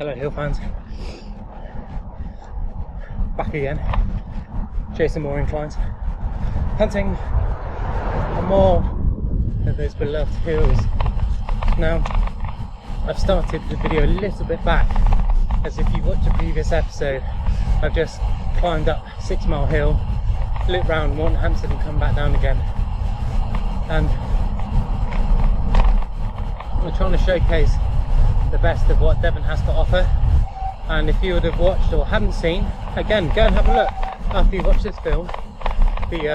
Hello hill fans, back again, chasing more inclines, hunting on more of those beloved hills. Now, I've started the video a little bit back, as if you watched the previous episode, I've just climbed up 6 Mile Hill, looped round Hampstead and come back down again. And I'm trying to showcase the best of what Devon has to offer. And if you would have watched or haven't seen, again, go and have a look after you watch this film, the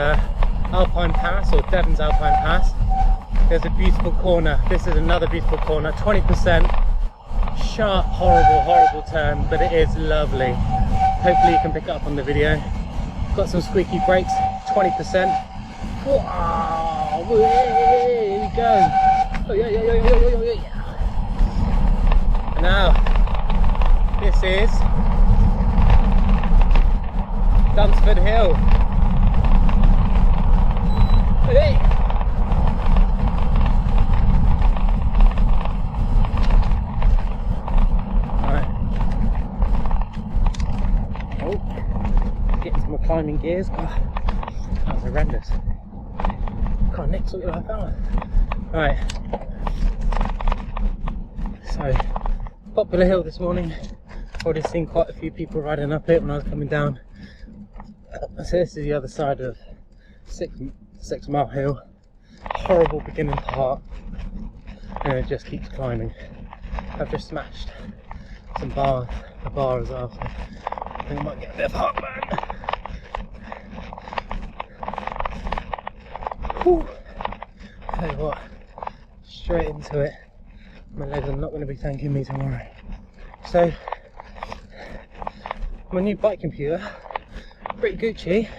Alpine Pass, or Devon's Alpine Pass. There's a beautiful corner. This is another beautiful corner, 20% sharp, horrible turn, but it is lovely. Hopefully you can pick it up on the video. Got some squeaky brakes, 20%. Wow, here we go. Oh, yeah. Now, this is Dunsford Hill. Hey. Right. Oh, getting to my climbing gears. Oh, that was horrendous. Can't next look like that one. Right. So, popular hill this morning. Already seen quite a few people riding up it when I was coming down. So this is the other side of 6 Mile Hill. Horrible beginning part, and it just keeps climbing. I've just smashed some a bar as well, so I think I might get a bit of heartburn. Whew. Tell you what, straight into it. My legs are not going to be thanking me tomorrow. So, my new bike computer, pretty Gucci,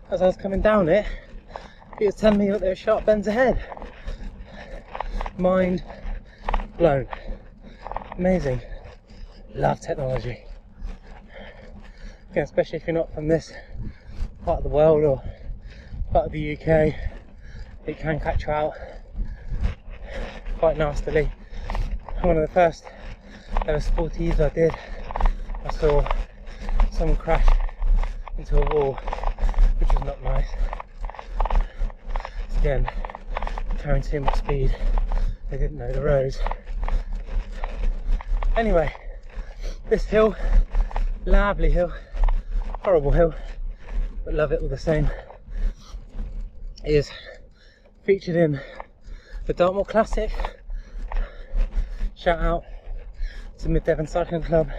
as I was coming down it, it was telling me that there were sharp bends ahead. Mind blown. Amazing. Love technology. Yeah, especially if you're not from this part of the world or part of the UK, it can catch you out quite nastily. One of the first ever sporties I did, I saw someone crash into a wall, which was not nice. Again, carrying too much speed, they didn't know the roads. Anyway, this hill, lovely hill, horrible hill, but love it all the same, is featured in the Dartmoor Classic. Shout out to Mid-Devon Cycling Club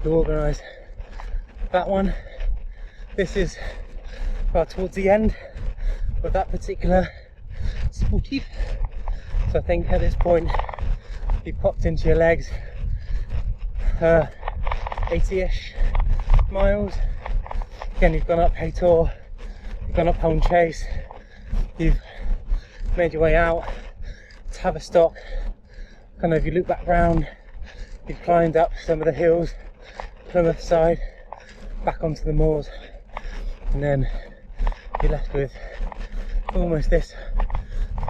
who organised that one. This is towards the end of that particular sportive, so I think at this point you've popped into your legs 80-ish miles. Again, you've gone up Haytor, you've gone up Home Chase, you've made your way out to Tavistock. Kind of, if you look back round, you've climbed up some of the hills, Plymouth side, back onto the moors, and then you're left with almost this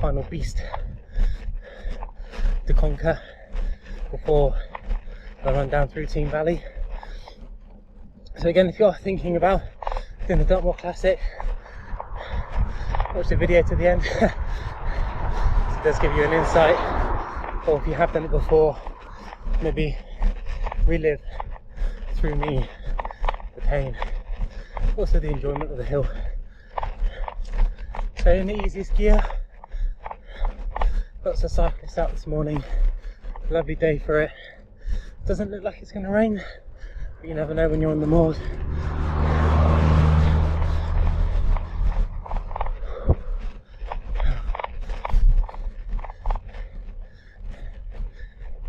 final beast to conquer before I run down through Team Valley. So again, if you're thinking about doing the Dartmoor Classic, watch the video to the end. So it does give you an insight. Or if you have done it before, maybe relive through me the pain, also the enjoyment of the hill. So in the easiest gear, lots of cyclists out this morning, lovely day for it. Doesn't look like it's going to rain, but you never know when you're on the moors.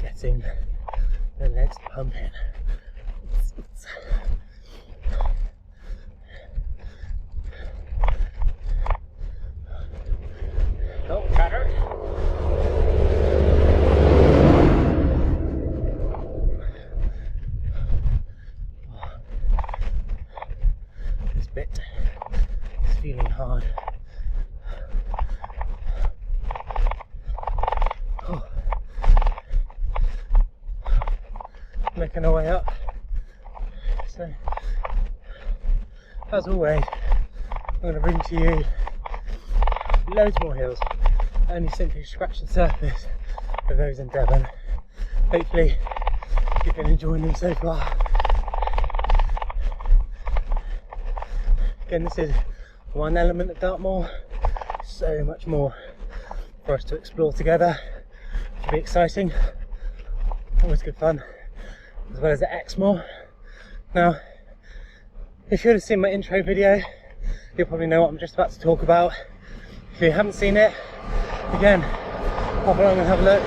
Getting the legs pumping. Don't chatter. This bit is feeling hard. working our way up. So, as always, I'm going to bring to you loads more hills. I only simply scratched the surface of those in Devon. Hopefully you've been enjoying them so far. Again, this is one element of Dartmoor, so much more for us to explore together. Should be exciting, always good fun, as well as the Exmoor. Now, if you would have seen my intro video, you'll probably know what I'm just about to talk about. If you haven't seen it, again, pop along and have a look.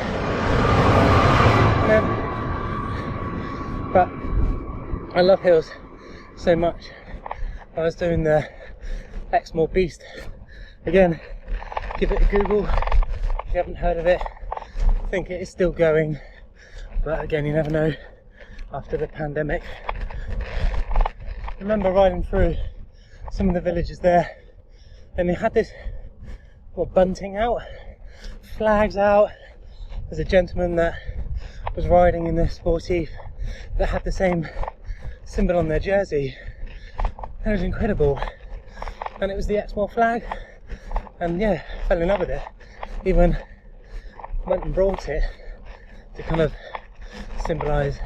But I love hills so much. I was doing the Exmoor Beast. Again, give it a Google if you haven't heard of it. I think it is still going, but again, you never know after the pandemic. I remember riding through some of the villages there, and they had this bunting out, flags out. There's a gentleman that was riding in the sportive that had the same symbol on their jersey. It was incredible, and it was the Exmoor flag, and yeah, fell in love with it. Even went and brought it to kind of symbolise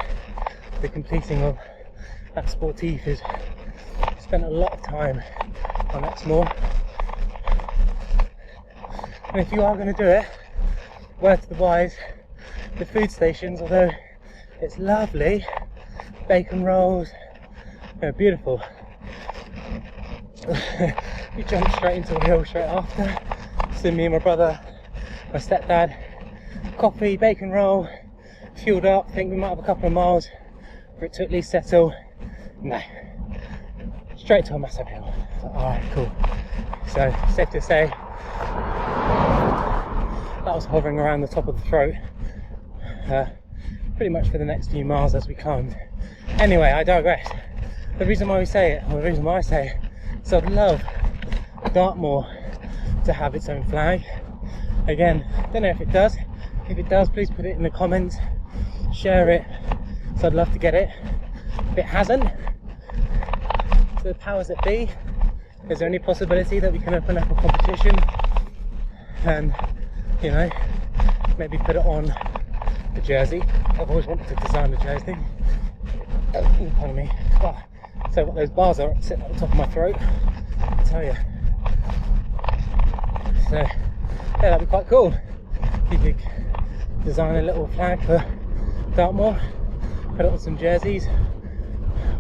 the completing of that sportive. Who's spent a lot of time on Exmoor, and if you are going to do it, word to the wise, the food stations, although it's lovely, bacon rolls, beautiful. We jumped straight into the hill straight after. So me and my brother, my stepdad, coffee, bacon roll, fueled up. I think we might have a couple of miles for it to at least settle. No, straight to a massive hill. Alright, cool. So safe to say that was hovering around the top of the throat pretty much for the next few miles as we climbed. Anyway, I digress. The reason why we say it, or the reason why I say it, so I'd love Dartmoor to have its own flag. Again, don't know if it does. If it does, please put it in the comments, share it. So I'd love to get it. If it hasn't, to the powers that be, is there any possibility that we can open up a competition and, you know, maybe put it on the jersey? I've always wanted to design a jersey. Pardon me. Oh. So what those bars are sitting at the top of my throat, I tell you. So yeah, that'd be quite cool. You could design a little flag for Dartmoor, put it on some jerseys,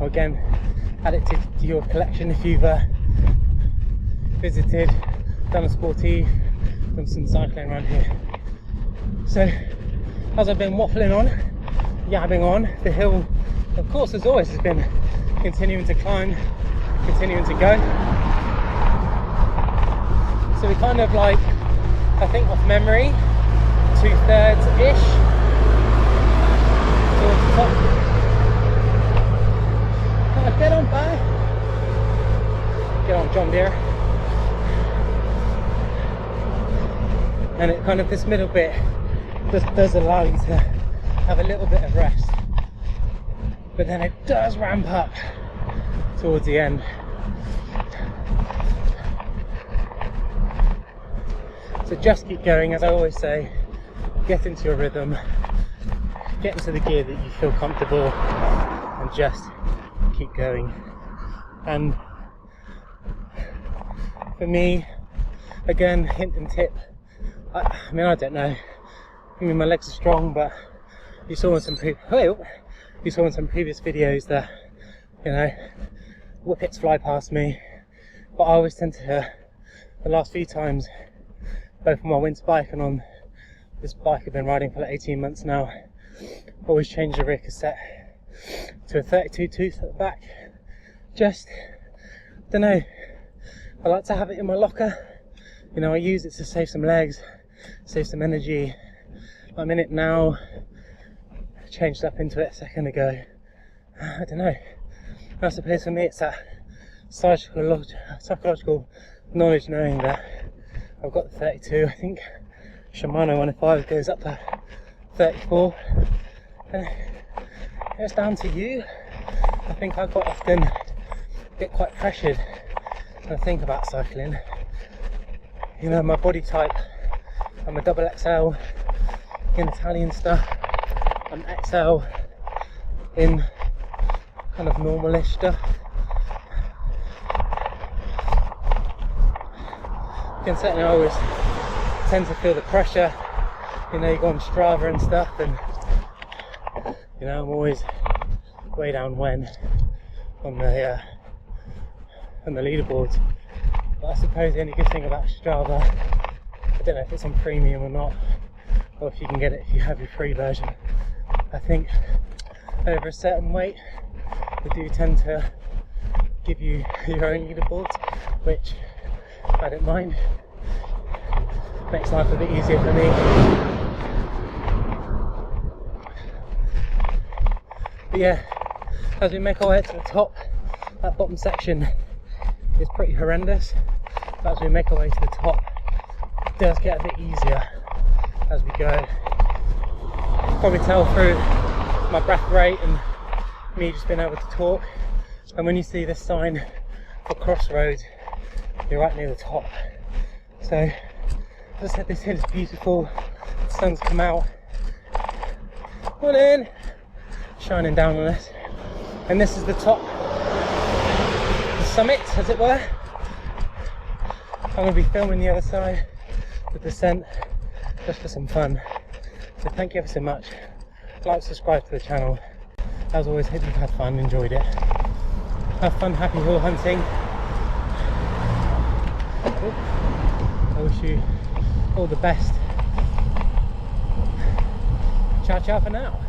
or again, add it to your collection if you've visited, done a sportive, done some cycling around here. So as I've been waffling on, yabbing on, the hill, of course, as always, has been continuing to climb, continuing to go. So we kind of like, I think off memory, 2/3-ish towards the top. Get on, bye. Get on, John Deere. And it kind of, this middle bit just does allow you to have a little bit of rest. But then it does ramp up towards the end. So just keep going, as I always say, get into your rhythm, get into the gear that you feel comfortable, and just keep going. And for me, again, hint and tip, I mean, I don't know, I mean, my legs are strong, but you saw in some previous videos that, you know, whippets fly past me, but I always tend to, the last few times, both on my winter bike and on this bike I've been riding for like 18 months now, always change the rear cassette to a 32 tooth at the back. Just, don't know, I like to have it in my locker, you know, I use it to save some legs, save some energy. I'm in it now, changed up into it a second ago. I don't know, I suppose for me it's that psychological knowledge, knowing that I've got the 32. I think Shimano 105 goes up to 34. it's down to you. I think I quite often get quite pressured when I think about cycling. You know, my body type, I'm a double XL in Italian stuff, I'm XL in kind of normalish stuff. You can certainly always tend to feel the pressure. You know, you go on Strava and stuff, and you know, I'm always way down when on the leaderboards. But I suppose the only good thing about Strava, I don't know if it's on premium or not, or if you can get it if you have your free version. I think over a certain weight they do tend to give you your own leaderboards, which I don't mind. Makes life a bit easier for me. But yeah, as we make our way to the top, that bottom section is pretty horrendous, but as we make our way to the top, it does get a bit easier as we go. Probably tell through my breath rate and me just being able to talk. And when you see this sign for Crossroads, you're right near the top. So, as I said, this hill is beautiful. The sun's come out. Morning! Shining down on us. And this is the top, the summit, as it were. I'm going to be filming the other side, the descent, just for some fun. So thank you ever so much. Like, subscribe to the channel. As always, hope you've had fun, enjoyed it. Have fun, happy hill hunting. I wish you all the best. Ciao ciao for now.